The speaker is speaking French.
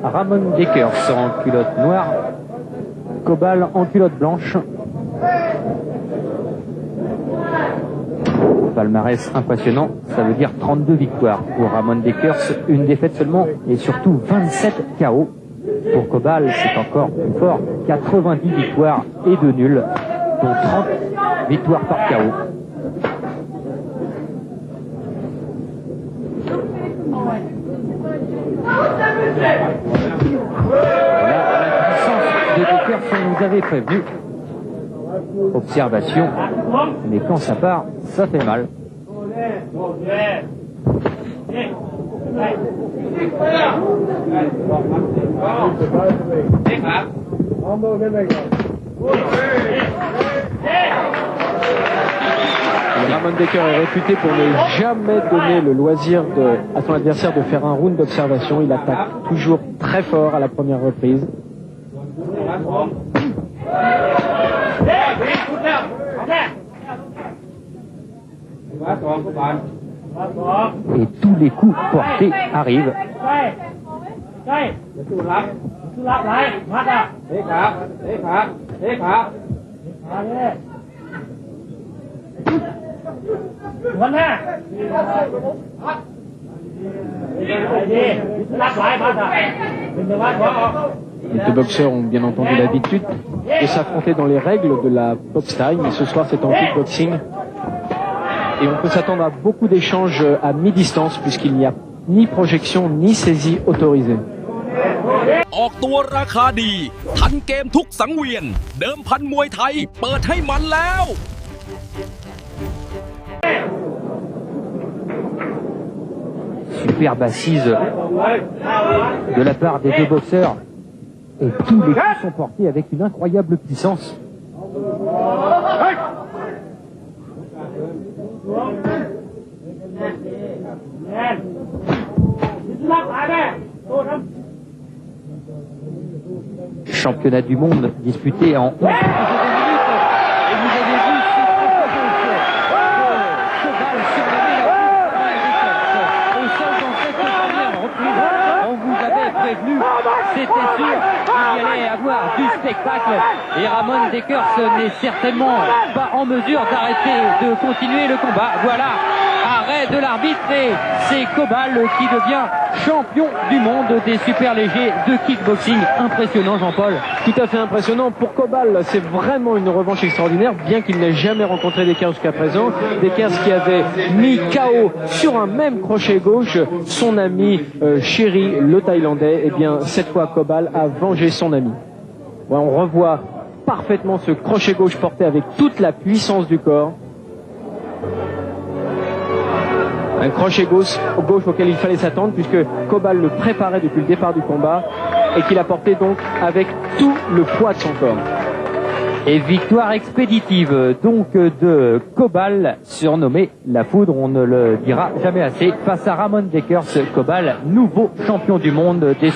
Ramon Dekers en culotte noire, Cobal en culotte blanche. Palmarès impressionnant, ça veut dire 32 victoires pour Ramon Dekers, une défaite seulement et surtout 27 KO. Pour Cobal, c'est encore plus fort, 90 victoires et 2 nuls, dont 30 victoires par KO. Voilà la puissance de Dekers, on nous avait prévenu. Observation, mais quand ça part, ça fait mal. Ramon Dekers est réputé pour ne jamais donner le loisir à son adversaire de faire un round d'observation. Il attaque toujours très fort à la première reprise. Et tous les coups portés arrivent. Les deux boxeurs ont bien entendu l'habitude de s'affronter dans les règles de la box time, mais ce soir c'est en kickboxing. Et on peut s'attendre à beaucoup d'échanges à mi-distance puisqu'il n'y a ni projection ni saisie autorisée. ออกตัวราคาดีทันเกมทุกสังเวียนเดิมพันมวยไทยเปิดให้มันแล้ว Superbe assise de la part des deux boxeurs. Et tous les coups sont portés avec une incroyable puissance. Championnat du monde disputé en 11 minutes. Et vous avez vu Cobal surnommer la au sol dans cette première reprise. On vous avait prévenu, c'était sûr qu'il y allait avoir du spectacle. Et Ramon Dekers n'est certainement pas en mesure d'arrêter de continuer le combat. Voilà, arrêt de l'arbitre et c'est Cobal qui devient champion du monde des super légers de kickboxing. Impressionnant, Jean-Paul. Tout à fait impressionnant. Pour Cobal, c'est vraiment une revanche extraordinaire, bien qu'il n'ait jamais rencontré Dekers jusqu'à présent. Dekers qui avait mis KO sur un même crochet gauche son ami Chéri, le Thaïlandais. Et bien, cette fois, Cobal a vengé son ami. Ouais, on revoit parfaitement ce crochet gauche porté avec toute la puissance du corps. Un crochet gauche auquel il fallait s'attendre puisque Cobal le préparait depuis le départ du combat et qu'il a porté donc avec tout le poids de son corps. Et victoire expéditive donc de Cobal, surnommé la foudre, on ne le dira jamais assez, face à Ramon Dekers. Cobal, nouveau champion du monde des